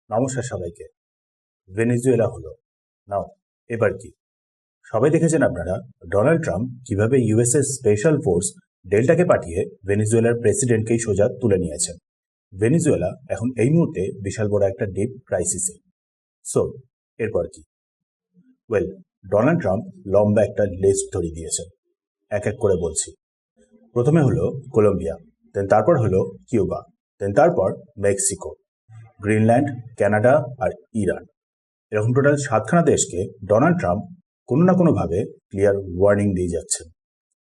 নমস্কার সবাইকে। ভেনেজুয়েলা হলো। নাও এবার কি সবাই দেখেছেন আপনারা ডোনাল্ড ট্রাম্প কিভাবে ইউএসএ স্পেশাল ফোর্স ডেল্টাকে পাঠিয়ে ভেনেজুয়েলার প্রেসিডেন্টকেই সোজা তুলে নিয়েছেন। ভেনেজুয়েলা এখন এই মুহূর্তে বিশাল বড় একটা ডিপ ক্রাইসিসে। সো এরপর কি? ওয়েল, ডোনাল্ড ট্রাম্প লম্বা একটা লিস্ট ধরিয়ে দিয়েছেন। এক এক করে বলছি। প্রথমে হলো কলম্বিয়া, দেন তারপর হলো কিউবা, দেন তারপর মেক্সিকো, গ্রিনল্যান্ড, কানাডা আর ইরান। এরকম টোটাল 7খানা দেশকে ডোনাল্ড ট্রাম্প কোনো না কোনোভাবে ক্লিয়ার ওয়ার্নিং দিয়ে যাচ্ছেন।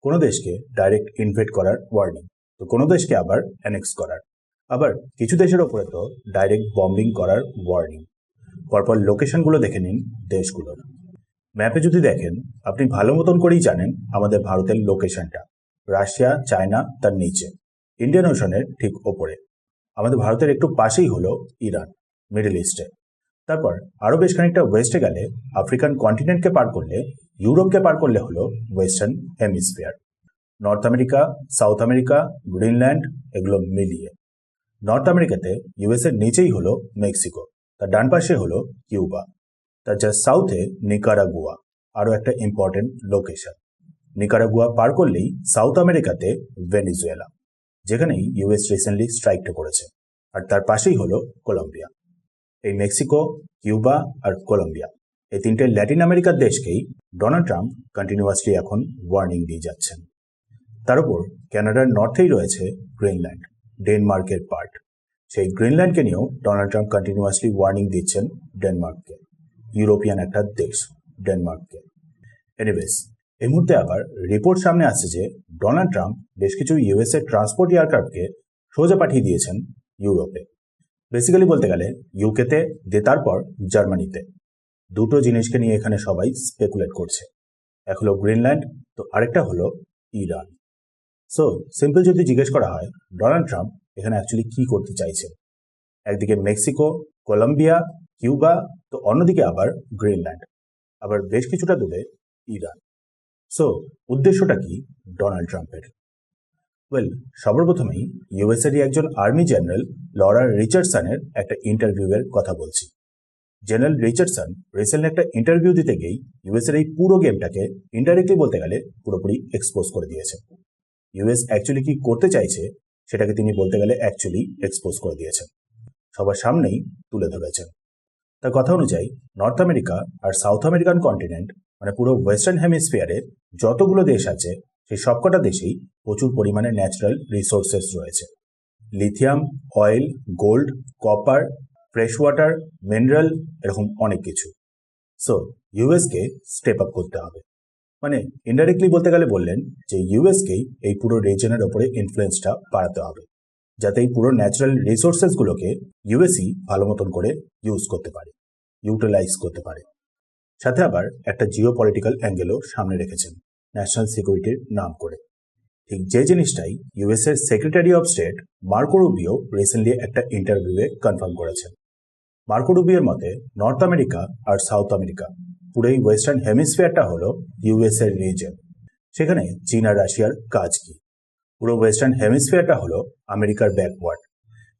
কোনো দেশকে ডাইরেক্ট ইনভেট করার ওয়ার্নিং, তো কোনো দেশকে আবার অ্যানেক্স করার, আবার কিছু দেশের ওপরে তো ডাইরেক্ট বম্বিং করার ওয়ার্নিং। পরপর লোকেশনগুলো দেখে নিন দেশগুলোর। ম্যাপে যদি দেখেন আপনি ভালো মতন করেই জানেন আমাদের ভারতের লোকেশনটা রাশিয়া, চায়না, তার নিচে ইন্ডিয়ান ওশনের ঠিক ওপরে। আমাদের ভারতের একটু পাশেই হলো ইরান, মিডল ইস্টে। তারপর আরও বেশ খানিকটা ওয়েস্টে গেলে আফ্রিকান কন্টিনেন্টকে পার করলে, ইউরোপকে পার করলে হলো western hemisphere. North America, south America, Greenland, এগুলো মিলিয়ে। নর্থ আমেরিকাতে ইউএসের নিচেই হলো মেক্সিকো, তার ডান পাশে হলো কিউবা, তার জাস্ট সাউথে নিকারাগুয়া, আরও একটা ইম্পর্টেন্ট লোকেশন। নিকারাগুয়া পার করলেই সাউথ আমেরিকাতে ভেনেজুয়েলা, যেখানেই ইউএস রিসেন্টলি স্ট্রাইকটা করেছে, আর তার পাশেই হলো কলম্বিয়া। এই মেক্সিকো, কিউবা আর কলম্বিয়া, এই তিনটে ল্যাটিন আমেরিকার দেশকেই ডোনাল্ড ট্রাম্প কন্টিনিউয়াসলি এখন ওয়ার্নিং দিয়ে যাচ্ছেন। তার উপর ক্যানাডার নর্থেই রয়েছে গ্রিনল্যান্ড, ডেনমার্কের পার্ট। সেই গ্রিনল্যান্ডকে নিয়েও ডোনাল্ড ট্রাম্প কন্টিনিউয়াসলি ওয়ার্নিং দিচ্ছেন ডেনমার্ককে, ইউরোপিয়ান একটা দেশ ডেনমার্ককে। এনিওয়েজ, এই মুহূর্তে আবার রিপোর্ট সামনে আসছে যে ডোনাল্ড ট্রাম্প বেশ কিছু ইউএসএ ট্রান্সপোর্ট এয়ারক্রাফটকে সোজা পাঠিয়ে দিয়েছেন ইউরোপে। বেসিক্যালি বলতে গেলে ইউকেতে, দিয়ে তারপর জার্মানিতে। দুটো জিনিসকে নিয়ে এখানে সবাই স্পেকুলেট করছে। এক হলো গ্রিনল্যান্ড, তো আরেকটা হলো ইরান। সো সিম্পল যদি জিজ্ঞেস করা হয় ডোনাল্ড ট্রাম্প এখানে অ্যাকচুয়ালি কি করতে চাইছেন, একদিকে মেক্সিকো, কলম্বিয়া, কিউবা, তো অন্যদিকে আবার গ্রিনল্যান্ড, আবার বেশ কিছুটা দূরে ইরান। সো উদ্দেশ্যটা কি ডোনাল্ড ট্রাম্পের? ওয়েল, সর্বপ্রথমেই ইউএসএরই একজন আর্মি জেনারেল লরা রিচার্ডসনের একটা ইন্টারভিউয়ের কথা বলছি। জেনারেল রিচার্ডসন রিসেন্টলি একটা ইন্টারভিউ দিতে গিয়েই ইউএসের এই পুরো গেমটাকে ইনডাইরেক্টলি বলতে গেলে পুরোপুরি এক্সপোজ করে দিয়েছে। ইউএস অ্যাকচুয়ালি কি করতে চাইছে সেটাকে তিনি বলতে গেলে অ্যাকচুয়ালি এক্সপোজ করে দিয়েছেন, সবার সামনেই তুলে ধরেছেন। তার কথা অনুযায়ী নর্থ আমেরিকা আর সাউথ আমেরিকান কন্টিনেন্ট, মানে পুরো ওয়েস্টার্ন হেমিস্ফিয়ারে যতগুলো দেশ আছে সেই সবকটা দেশেই প্রচুর পরিমাণে ন্যাচারাল রিসোর্সেস রয়েছে। Lithium, oil, gold, copper, fresh water, mineral, এরকম অনেক কিছু। সো ইউএসকে স্টেপ আপ করতে হবে, মানে ইনডাইরেক্টলি বলতে গেলে বললেন যে ইউএসকেই এই পুরো রিজনের ওপরে ইনফ্লুয়েন্সটা বাড়াতে হবে, যাতে এই পুরো ন্যাচারাল রিসোর্সেসগুলোকে ইউএসই ভালো মতন করে ইউজ করতে পারে, ইউটিলাইজ করতে পারে। সাথে আবার একটা জিও পলিটিক্যাল অ্যাঙ্গেলও সামনে রেখেছেন ন্যাশনাল সিকিউরিটির নাম করে। ঠিক যে জিনিসটাই ইউএসের secretary of state Marco Rubio recently একটা ইন্টারভিউয়ে কনফার্ম করেছেন। মার্কো রুবিওর মতে নর্থ আমেরিকা আর সাউথ আমেরিকা, পুরো এই ওয়েস্টার্ন হেমিস্ফিয়ারটা হলো ইউএসের রিজন। সেখানে চীন আর রাশিয়ার কাজ কি? পুরো ওয়েস্টার্ন হেমিস্ফিয়ারটা হলো আমেরিকার ব্যাকওয়ার্ড,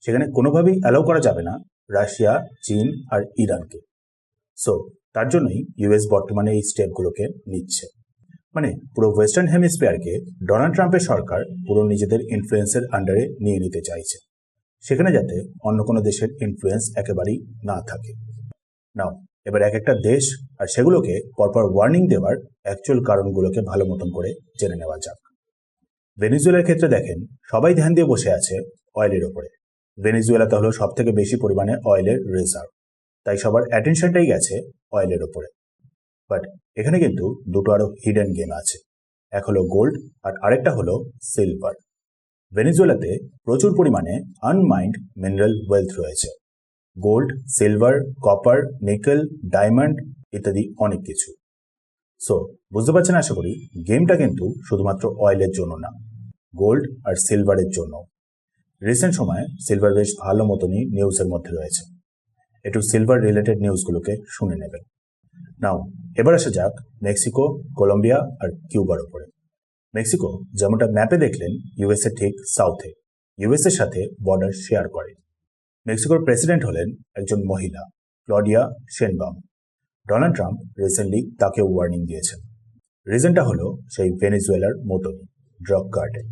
সেখানে কোনোভাবেই অ্যালাউ করা যাবে না রাশিয়া, চীন আর ইরানকে। সো তার জন্যই ইউএস বর্তমানে এই স্টেপগুলোকে নিচ্ছে, মানে পুরো ওয়েস্টার্ন হেমিস্ফিয়ারকে ডোনাল্ড ট্রাম্পের সরকার পুরো নিজেদের ইনফ্লুয়েন্সের আন্ডারে নিয়ে নিতে চাইছে, সেখানে যাতে অন্য কোনো দেশের ইনফ্লুয়েন্স একেবারেই না থাকে। নাও এবার এক একটা দেশ আর সেগুলোকে পরপর ওয়ার্নিং দেওয়ার অ্যাকচুয়াল কারণগুলোকে ভালো মতন করে জেনে নেওয়া যাক। ভেনেজুয়েলার ক্ষেত্রে দেখেন সবাই ধ্যান দিয়ে বসে আছে অয়েলের ওপরে। ভেনেজুয়েলাতে হলো সব থেকে বেশি পরিমাণে অয়েলের রিজার্ভ, তাই সবার অ্যাটেনশনটাই গেছে অয়েলের ওপরে। বাট এখানে কিন্তু দুটো আরো হিডেন গেম আছে, এক হলো গোল্ড আর আরেকটা হলো সিলভার। ভেনেজুয়েলাতে প্রচুর পরিমাণে আনমাইন্ড মিনারেল ওয়েলথ রয়েছে, gold, silver, copper, nickel, diamond ইত্যাদি অনেক কিছু। সো বুঝতে পারছেন আশা করি, গেমটা কিন্তু শুধুমাত্র অয়েলের জন্য না, গোল্ড আর সিলভারের জন্য। রিসেন্ট সময়ে সিলভার বেশ ভালো মতনই নিউজের মধ্যে রয়েছে, একটু সিলভার রিলেটেড নিউজগুলোকে শুনে নেবেন। নাও এবার আসা যাক মেক্সিকো, কলম্বিয়া আর কিউবার ওপরে। মেক্সিকো যেমনটা ম্যাপে দেখলেন ইউএসএ ঠিক সাউথে, ইউএসএর সাথে বর্ডার শেয়ার করে। মেক্সিকোর প্রেসিডেন্ট হলেন একজন মহিলা, ক্লডিয়া শেনবাম। ডোনাল্ড ট্রাম্প রিসেন্টলি তাকে ওয়ার্নিং দিয়েছেন। রিজনটা হলো সেই ভেনেজুয়েলার মতনই, ড্রাগ কার্টেল।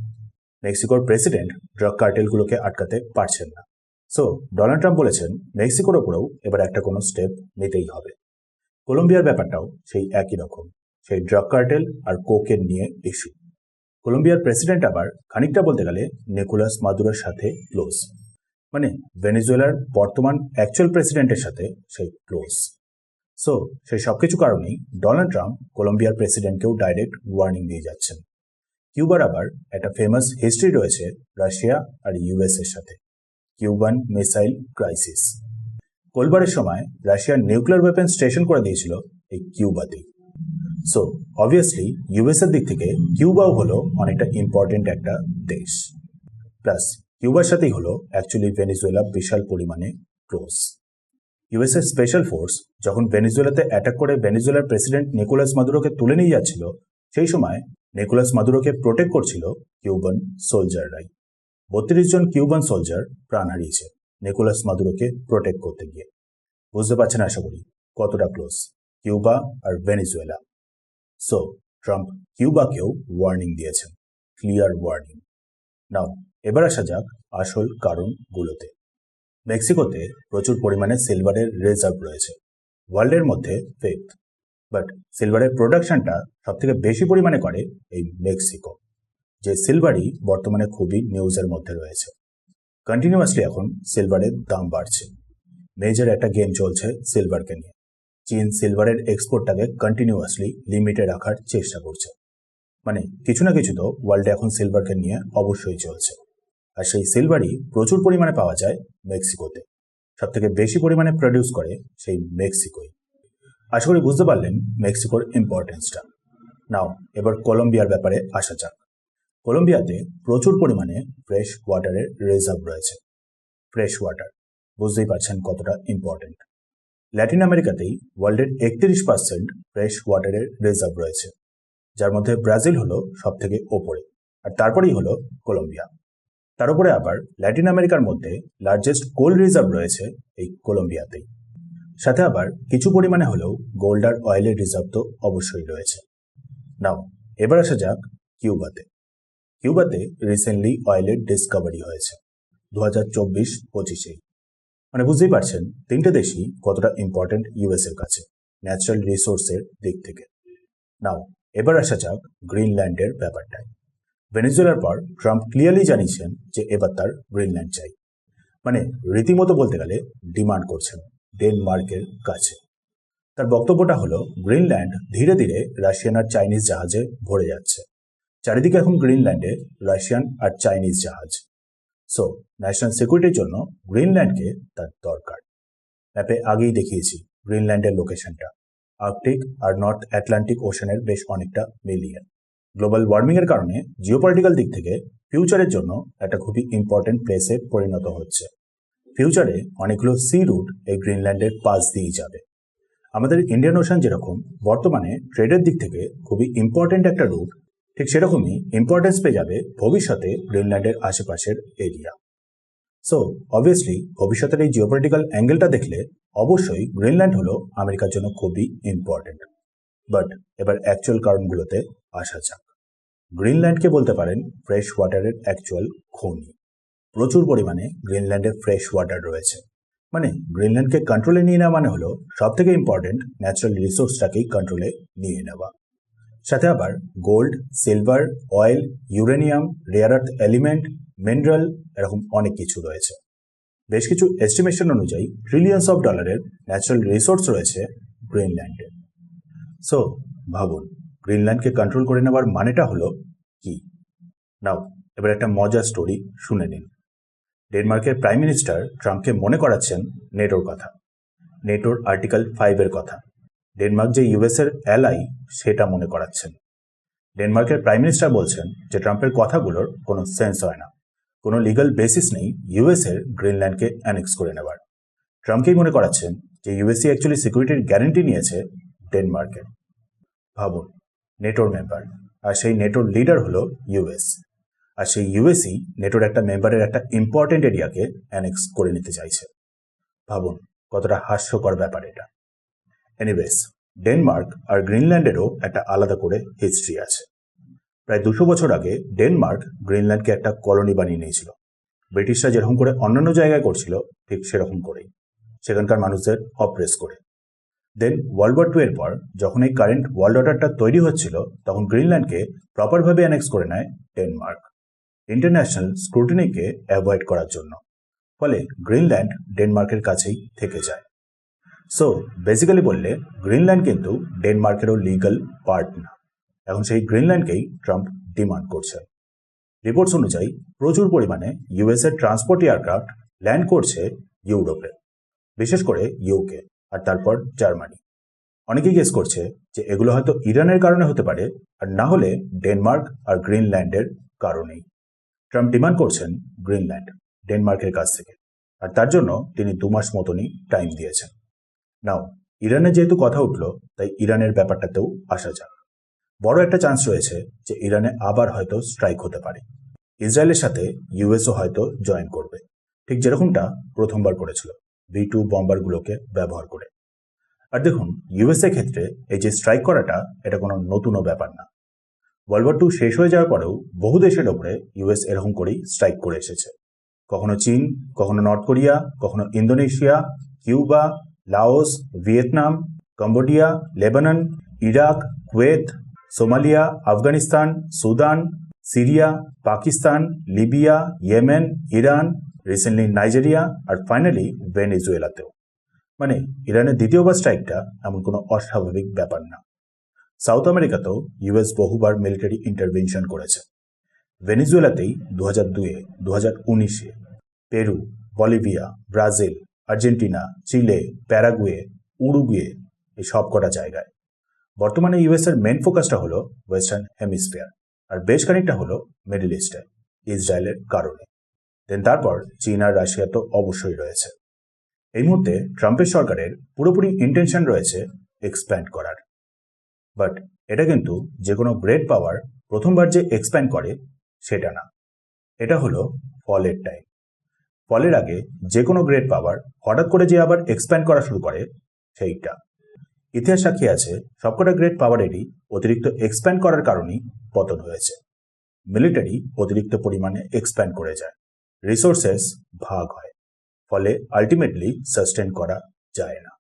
মেক্সিকোর প্রেসিডেন্ট ড্রাগ কার্টেলগুলোকে আটকাতে পারছেন না। সো ডোনাল্ড ট্রাম্প বলেছেন মেক্সিকোর ওপরেও এবার একটা কোনো স্টেপ নিতেই হবে। কলম্বিয়ার ব্যাপারটাও সেই একই রকম, সেই ড্রাগ কার্টেল আর কোকেন নিয়ে ইস্যু। কলম্বিয়ার প্রেসিডেন্ট আবার খানিকটা বলতে গেলে নিকোলাস মাদুরোর সাথে ক্লোজ, মানে ভেনেজুয়েলার বর্তমান অ্যাকচুয়াল প্রেসিডেন্টের সাথে সেই ক্লোজ। সো সেই সবকিছু কারণেই ডোনাল্ড ট্রাম্প কলম্বিয়ার প্রেসিডেন্টকেও ডাইরেক্ট ওয়ার্নিং দিয়ে যাচ্ছেন। কিউবার আবার একটা ফেমাস হিস্ট্রি রয়েছে রাশিয়া আর ইউএস এর সাথে, কিউবান মিসাইল ক্রাইসিস। কোলবারের সময় রাশিয়ার নিউক্লিয়ার ওয়েপন স্টেশন করে দিয়েছিল এই কিউবাতেই। সো অবভিয়াসলি ইউএস এর দিক থেকে কিউবাও হলো অনেকটা ইম্পর্টেন্ট একটা দেশ। প্লাস কিউবার সাথেই হলো অ্যাকচুয়ালি ভেনেজুয়েলা বিশাল পরিমাণে ক্লোজ। ইউএস এর স্পেশাল ফোর্স যখন ভেনেজুয়েলাতে অ্যাটাক করে ভেনেজুয়েলার প্রেসিডেন্ট নিকোলাস মাদুরোকে তুলে নিয়ে যাচ্ছিল, সেই সময় নিকোলাস মাদুরোকে প্রোটেক্ট করছিল কিউবান সোলজাররাই। 32 জন কিউবান সোলজার প্রাণ হারিয়েছে নিকোলাস মাদুরোকে প্রোটেক্ট করতে গিয়ে। বুঝতে পারছেন আশা করি কতটা ক্লোজ কিউবা আর ভেনেজুয়েলা। সো ট্রাম্প কিউবাকেও ওয়ার্নিং দিয়েছেন, ক্লিয়ার ওয়ার্নিং। নাও এবার আসা যাক আসল কারণগুলোতে। মেক্সিকোতে প্রচুর পরিমাণে সিলভারের রিজার্ভ রয়েছে, ওয়ার্ল্ডের মধ্যে ফিফথ। বাট সিলভারের প্রোডাকশনটা সব থেকে বেশি পরিমাণে করে এই মেক্সিকো, যে সিলভারই বর্তমানে খুবই নিউজের মধ্যে রয়েছে। কন্টিনিউয়াসলি এখন সিলভারের দাম বাড়ছে। মেজর একটা গেম চলছে সিলভারকে নিয়ে। চীন সিলভারের এক্সপোর্টটাকে কন্টিনিউয়াসলি লিমিটে রাখার চেষ্টা করছে। মানে কিছু না কিছু তো ওয়ার্ল্ডে এখন সিলভারকে নিয়ে অবশ্যই চলছে। আর সেই সিলভারই প্রচুর পরিমাণে পাওয়া যায় মেক্সিকোতে। সব থেকে বেশি পরিমাণে প্রডিউস করে সেই মেক্সিকোই। আশা করি বুঝতে পারলেন মেক্সিকোর ইম্পর্টেন্সটা। নাও এবার কলম্বিয়ার ব্যাপারে আসা যাক। কলম্বিয়াতে প্রচুর পরিমাণে ফ্রেশ ওয়াটারের রিজার্ভ রয়েছে। ফ্রেশ ওয়াটার বুঝতেই পারছেন কতটা ইম্পর্টেন্ট। ল্যাটিন আমেরিকাতেই ওয়ার্ল্ডের 31% ফ্রেশ ওয়াটারের রিজার্ভ রয়েছে, যার মধ্যে ব্রাজিল হলো সব থেকে ওপরে, আর তারপরেই হলো কলম্বিয়া। তার উপরে আবার ল্যাটিন আমেরিকার মধ্যে লার্জেস্ট কোল রিজার্ভ রয়েছে এই কলম্বিয়াতেই। সাথে আবার কিছু পরিমাণে হলেও গোল্ড আর অয়েলের রিজার্ভ তো অবশ্যই রয়েছে। নাও এবার আসা যাক কিউবাতে। কিউবাতে রিসেন্টলি অয়েলের ডিসকভারি হয়েছে 2024-25-এ। মানে বুঝতেই পারছেন তিনটে দেশই কতটা ইম্পর্টেন্ট ইউএস এর কাছে ন্যাচারাল রিসোর্সের দিক থেকে। নাও এবার আসা যাক গ্রিনল্যান্ডের ব্যাপারটায়। ভেনেজুয়েলার পর ট্রাম্প ক্লিয়ারলি জানিয়েছেন যে এবার তার গ্রিনল্যান্ড চাই। মানে রীতিমতো বলতে গেলে ডিমান্ড করছেন ডেনমার্কের কাছে। তার বক্তব্যটা হলো গ্রিনল্যান্ড ধীরে ধীরে রাশিয়ান আর চাইনিজ জাহাজে ভরে যাচ্ছে। চারিদিকে এখন গ্রিনল্যান্ডে রাশিয়ান আর চাইনিজ জাহাজ। সো ন্যাশনাল সিকিউরিটির জন্য গ্রিনল্যান্ডকে তার দরকার। ম্যাপে আগেই দেখিয়েছি গ্রিনল্যান্ডের লোকেশনটা আর্কটিক আর নর্থ আটলান্টিক ওশানের বেশ অনেকটা মিলিয়ে। গ্লোবাল ওয়ার্মিং এর কারণে জিওপলিটিক্যাল দিক থেকে ফিউচারের জন্য একটা খুবই ইম্পর্টেন্ট প্লেসে পরিণত হচ্ছে। ফিউচারে অনেকগুলো সি রুট এই গ্রিনল্যান্ডের পাশ দিয়েই যাবে। আমাদের ইন্ডিয়ান ওশান যেরকম বর্তমানে ট্রেডের দিক থেকে খুবই ইম্পর্টেন্ট একটা রুট, ঠিক সেরকমই ইম্পর্টেন্স পেয়ে যাবে ভবিষ্যতে গ্রিনল্যান্ডের আশেপাশের এরিয়া। সো অবভিয়াসলি ভবিষ্যতের এই জিওপলিটিক্যাল অ্যাঙ্গেলটা দেখলে অবশ্যই গ্রিনল্যান্ড হলো আমেরিকার জন্য খুবই ইম্পর্টেন্ট। বাট এবার অ্যাকচুয়াল কারণগুলোতে আসা যাক। গ্রিনল্যান্ডকে বলতে পারেন ফ্রেশ ওয়াটারের অ্যাকচুয়াল খনি। প্রচুর পরিমাণে গ্রিনল্যান্ডে ফ্রেশ ওয়াটার রয়েছে। মানে গ্রিনল্যান্ডকে কন্ট্রোলে নিয়ে নেওয়া মানে হলো সব থেকে ইম্পর্টেন্ট ন্যাচারাল রিসোর্সটাকেই কন্ট্রোলে নিয়ে নেওয়া। সাথে আবার gold, silver, oil, uranium, rare earth element, mineral, এরকম অনেক কিছু রয়েছে। বেশ কিছু এস্টিমেশন অনুযায়ী ট্রিলিয়ন্স অফ ডলারের ন্যাচারাল রিসোর্স রয়েছে গ্রিনল্যান্ডে। সো ভাবুন গ্রিনল্যান্ডকে কন্ট্রোল করে নেওয়ার মানেটা হলো কি। নাও এবার একটা মজার স্টোরি শুনে নিন। ডেনমার্কের প্রাইম মিনিস্টার ট্রাম্পকে মনে করাচ্ছেন নেটোর কথা, নেটোর আর্টিকেল 5 কথা। ডেনমার্ক যে ইউএস এর অ্যালাই সেটা মনে করাচ্ছেন। ডেনমার্কের প্রাইম মিনিস্টার বলছেন যে ট্রাম্পের কথাগুলোর কোনো সেন্স হয় না, কোনো লিগাল বেসিস নেই ইউএস এর গ্রিনল্যান্ডকে অ্যানেক্স করে নেওয়ার। ট্রাম্পকেই মনে করাচ্ছেন যে ইউএসএ অ্যাকচুয়ালি সিকিউরিটির গ্যারান্টি নিয়েছে ডেনমার্কের। ভাবুন নেটোর মেম্বার, আর সেই নেটোর লিডার হলো ইউএস। আর সেই ইউএসই নেটোর একটা মেম্বারের একটা ইম্পর্টেন্ট এরিয়াকে অ্যানেক্স করে নিতে চাইছে। ভাবুন কতটা হাস্যকর ব্যাপার এটা। এনিওয়েজ, ডেনমার্ক আর গ্রিনল্যান্ডেরও একটা আলাদা করে হিস্ট্রি আছে। প্রায় 200 বছর আগে ডেনমার্ক গ্রিনল্যান্ডকে একটা কলোনি বানিয়ে নিয়েছিল। ব্রিটিশরা যেরকম করে অন্যান্য জায়গায় করছিল ঠিক সেরকম করেই, সেখানকার মানুষদের অপ্রেস করে। দেন ওয়ার্ল্ড ওয়ার 2 এর পর যখন এই কারেন্ট ওয়ার্ল্ড অর্ডারটা তৈরি হচ্ছিল তখন গ্রিনল্যান্ডকে প্রপারভাবে অ্যানেক্স করে নেয় ডেনমার্ক, ইন্টারন্যাশনাল স্ক্রুটিনিকে অ্যাভয়েড করার জন্য। ফলে গ্রিনল্যান্ড ডেনমার্কের কাছেই থেকে যায়। সো বেসিক্যালি বললে গ্রিনল্যান্ড কিন্তু ডেনমার্কেরও লিগ্যাল পার্ট না। এখন সেই গ্রিনল্যান্ডকেই ট্রাম্প ডিমান্ড করছেন। রিপোর্টস অনুযায়ী প্রচুর পরিমাণে ইউএসএর ট্রান্সপোর্ট এয়ারক্রাফট ল্যান্ড করছে ইউরোপে, বিশেষ করে ইউকে আর তারপর জার্মানি। অনেকেই গেস করছে যে এগুলো হয়তো ইরানের কারণে হতে পারে, আর না হলে ডেনমার্ক আর গ্রিনল্যান্ডের কারণেই। ট্রাম্প ডিমান্ড করছেন গ্রিনল্যান্ড ডেনমার্কের কাছ থেকে, আর তার জন্য তিনি 2 মাস মতনই টাইম দিয়েছেন। নাও ইরানের যেহেতু কথা উঠলো, তাই ইরানের ব্যাপারটাতেও আসা যাক। বড় একটা চান্স রয়েছে যে ইরানে আবার হয়তো স্ট্রাইক হতে পারে। ইসরায়েলের সাথে ইউএসও হয়তো জয়েন করবে, ঠিক যেরকমটা প্রথমবার করেছিল B-2 বম্বারগুলোকে ব্যবহার করে। আর দেখুন, ইউএসএ ক্ষেত্রে এই যে স্ট্রাইক করাটা, এটা কোনো নতুনও ব্যাপার না। ওয়ার্ল্ড ওয়ার 2 শেষ হয়ে যাওয়ার পরেও বহু দেশের ওপরে ইউএস এরকম করেই স্ট্রাইক করে এসেছে। কখনো চীন, কখনো নর্থ কোরিয়া, কখনো Indonesia, Cuba, Laos, Vietnam, Cambodia, Lebanon, Iraq, Kuwait, Somalia, Afghanistan, Sudan, Syria, Pakistan, Libya, Yemen, Iran, recently Nigeria, আর ফাইনালি ভেনেজুয়েলাতেও। মানে ইরানের দ্বিতীয়বার স্ট্রাইকটা এমন কোনো অস্বাভাবিক ব্যাপার না। সাউথ আমেরিকাতেও ইউএস বহুবার মিলিটারি ইন্টারভেনশন করেছে। ভেনেজুয়েলাতেই 2002-এ, 2019-এ, Peru, Bolivia, Brazil, Argentina, Chile, Paraguay, Uruguay, এই সব কটা জায়গায়। বর্তমানে ইউএসের মেন ফোকাসটা হলো ওয়েস্টার্ন হেমিস্ফিয়ার, আর বেশ খানিকটা হলো মিডল ইস্টে ইসরায়েলের কারণে। দেন তারপর চীন আর রাশিয়া তো অবশ্যই রয়েছে। এই মুহূর্তে ট্রাম্পের সরকারের পুরোপুরি ইন্টেনশন রয়েছে এক্সপ্যান্ড করার। বাট এটা কিন্তু যে কোনো গ্রেট পাওয়ার প্রথমবার যে এক্সপ্যান্ড করে সেটা না, এটা হলো ফলের টাইম। ফলের আগে যে কোনো গ্রেট পাওয়ার হঠাৎ করে যে আবার এক্সপ্যান্ড করা শুরু করে সেইটা। ইতিহাস সাক্ষী আছে সবকটা গ্রেট পাওয়ারেরই অতিরিক্ত এক্সপ্যান্ড করার কারণেই পতন হয়েছে। মিলিটারি অতিরিক্ত পরিমাণে এক্সপ্যান্ড করে যায়, রিসোর্সেস ভাগ হয়, ফলে আলটিমেটলি সাস্টেন করা যায় না।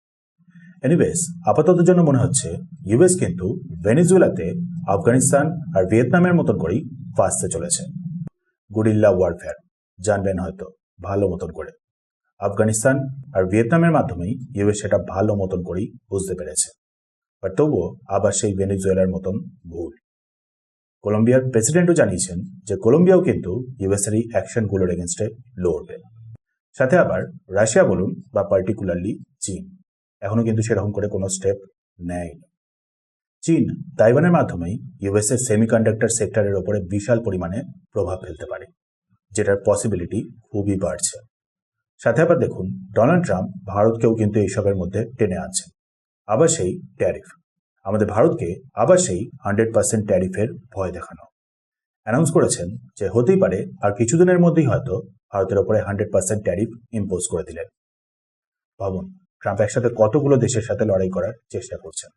এনিওয়েজ, আপাতত জন্য মনে হচ্ছে ইউএস কিন্তু ভেনেজুয়েলাতে আফগানিস্তান আর ভিয়েতনামের মতন করেই ফাঁসতে চলেছে। গুরিল্লা ওয়ারফেয়ার জানবেন হয়তো ভালো মতন করে। আফগানিস্তান আর ভিয়েতনামের মাধ্যমেই ইউএস সেটা ভালো মতন করেই বুঝতে পেরেছে। বাট তবুও আবার সেই ভেনেজুয়েলার মতন ভুল। কলম্বিয়ার প্রেসিডেন্টও জানিয়েছেন যে কলম্বিয়াও কিন্তু ইউএসের এই অ্যাকশনগুলোর এগেনস্টে লড়বে। সাথে আবার রাশিয়া বলুন বা পার্টিকুলারলি চীন এখনো কিন্তু সেরকম করে কোনো স্টেপ নেয়নি। চীন তাইওয়ানের মাধ্যমেই ইউএসের সেমিকন্ডাক্টর সেক্টরের ওপরে বিশাল পরিমাণে প্রভাব ফেলতে পারে, যেটার পসিবিলিটি খুবই বাড়ছে। সাথে আবার দেখুন, ডোনাল্ড ট্রাম্প ভারতকেও কিন্তু এইসবের মধ্যে টেনে আনছেন। আবার সেই ট্যারিফ, আমাদের ভারতকে আবার সেই 100% ট্যারিফের ভয় দেখানো। অ্যানাউন্স করেছেন যে হতেই পারে আর কিছুদিনের মধ্যেই হয়তো ভারতের ওপরে 100% ট্যারিফ ইম্পোজ করে দিলেন। ভাবুন, ট্রাম্প একসাথে কতগুলো দেশের সাথে লড়াই করার চেষ্টা করছেন।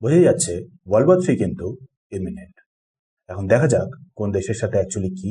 বোঝাই যাচ্ছে ওয়ার্ল্ড ওয়ার 3 কিন্তু ইমিনেন্ট। এখন দেখা যাক কোন দেশের সাথে অ্যাকচুয়ালি কি